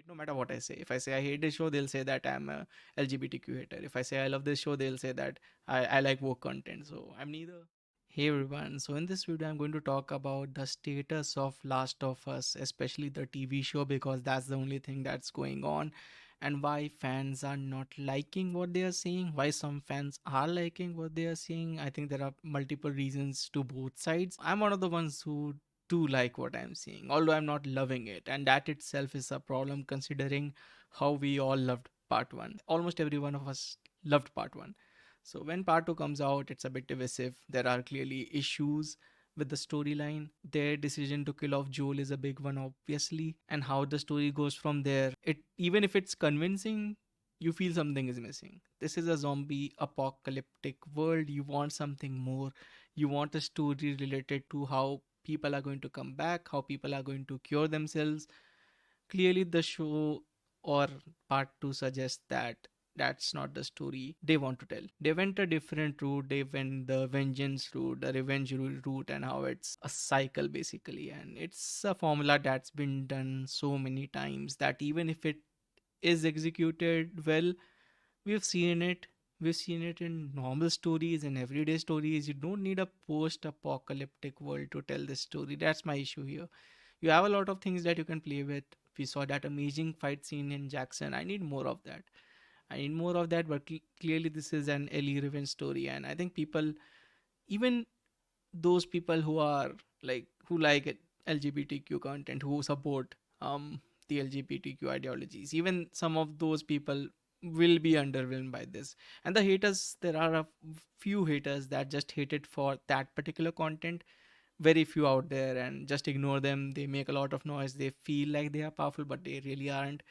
hate no matter what I say. If I say I hate this show, they'll say that I'm a LGBTQ hater. If I say I love this show, they'll say that I like woke content. So I'm neither. Hey everyone, so in this video I'm going to talk about the status of Last of Us, especially the TV show, because that's the only thing that's going on, and why fans are not liking what they are seeing, why some fans are liking what they are seeing. I think there are multiple reasons to both sides. I'm one of the ones who do like what I'm seeing, although I'm not loving it, and that itself is a problem considering how we all loved part 1. Almost every one of us loved part 1. So when part 2 comes out, it's a bit divisive. There are clearly issues with the storyline. Their decision to kill off Joel is a big one, obviously, and how the story goes from there. It even if it's convincing, you feel something is missing. This is a zombie apocalyptic world. You want something more. You want a story related to how people are going to come back, how people are going to cure themselves. Clearly the show or part 2 suggests that that's not the story they want to tell. They went a different route. They went the vengeance route, the revenge route, and how it's a cycle basically. And it's a formula that's been done so many times that even if it is executed well, we've seen it. We've seen it in normal stories and everyday stories. You don't need a post apocalyptic world to tell this story. That's my issue here. You have a lot of things that you can play with. We saw that amazing fight scene in Jackson. I need more of that. I need more of that, but clearly this is an Ellie revenge story, and I think people, even those people who are who like LGBTQ content, who support the LGBTQ ideologies, even some of those people will be underwhelmed by this. And the haters, there are a few haters that just hate it for that particular content, very few out there, and just ignore them. They make a lot of noise. They feel like they are powerful, but they really aren't.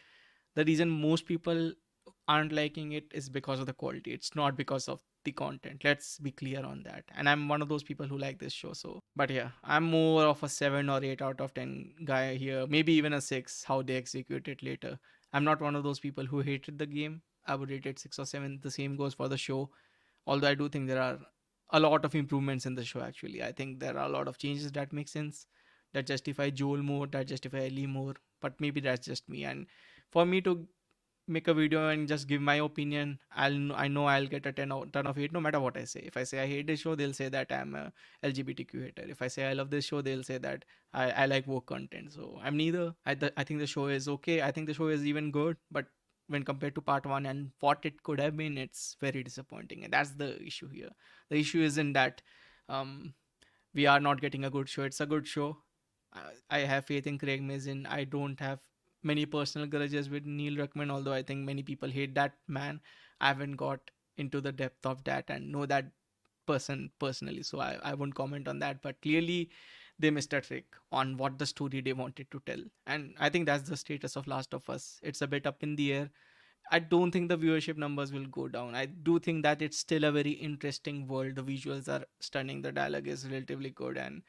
The reason most people aren't liking it is because of the quality. It's not because of the content. Let's be clear on that. And I'm one of those people who like this show. So, but yeah, I'm more of a 7 or 8 out of 10 guy here. Maybe even a 6, how they execute it later. I'm not one of those people who hated the game. I would rate it 6 or 7. The same goes for the show. Although I do think there are a lot of improvements in the show actually. I think there are a lot of changes that make sense, that justify Joel more, that justify Ellie more. But maybe that's just me. And for me to make a video and just give my opinion, I know I'll get a 10 of 8 no matter what I say. If I say I hate this show, they'll say that I'm a LGBTQ hater. If I say I love this show, they'll say that I like woke content. So I'm neither. I think the show is okay. I think the show is even good, but when compared to part 1 and what it could have been, it's very disappointing, and that's the issue here. The issue isn't that um we are not getting a good show. It's a good show. I have faith in Craig Mazin. I don't have many personal grudges with Neil Druckmann, although I think many people hate that man. I haven't got into the depth of that and know that person personally, so I won't comment on that. But clearly, they missed a trick on what the story they wanted to tell. And I think that's the status of Last of Us. It's a bit up in the air. I don't think the viewership numbers will go down. I do think that it's still a very interesting world. The visuals are stunning. The dialogue is relatively good, and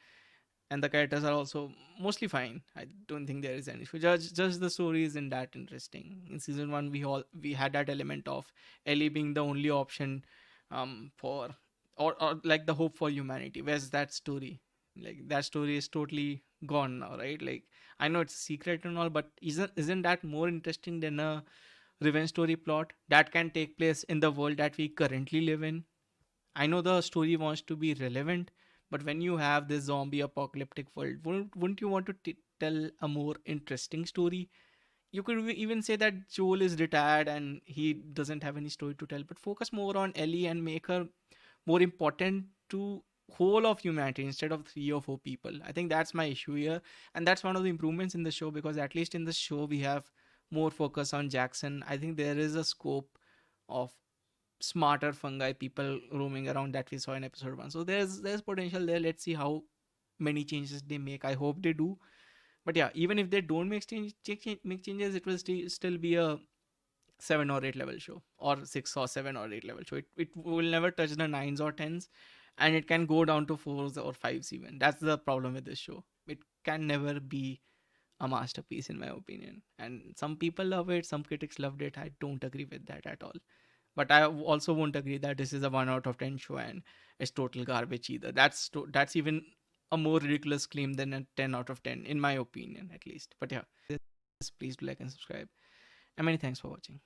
the characters are also mostly fine. I don't think there is any issue. Just the story isn't that interesting. In season 1, we had that element of Ellie being the only option for or like the hope for humanity. Where's that story? Like that story is totally gone now, right? Like I know it's a secret and all, but isn't that more interesting than a revenge story plot that can take place in the world that we currently live in? I know the story wants to be relevant, but when you have this zombie apocalyptic world, wouldn't you want to tell a more interesting story? You could even say that Joel is retired and he doesn't have any story to tell, but focus more on Ellie and make her more important to whole of humanity instead of 3 or 4 people. I think that's my issue here, and that's one of the improvements in the show, because at least in the show we have more focus on Jackson. I think there is a scope of smarter fungi people roaming around that we saw in episode 1. So there's potential there. Let's see how many changes they make. I hope they do. But yeah, even if they don't make changes, it will still be a 7 or 8 level show, or 6 or 7 or 8 level show. It will never touch the 9s or 10s, and it can go down to 4s or 5s even. That's the problem with this show. It can never be a masterpiece in my opinion. And some people love it, some critics loved it. I don't agree with that at all. But I also won't agree that this is a 1 out of 10 show and it's total garbage either. That's even a more ridiculous claim than a 10 out of 10 in my opinion, at least. But yeah, please do like and subscribe. And many thanks for watching.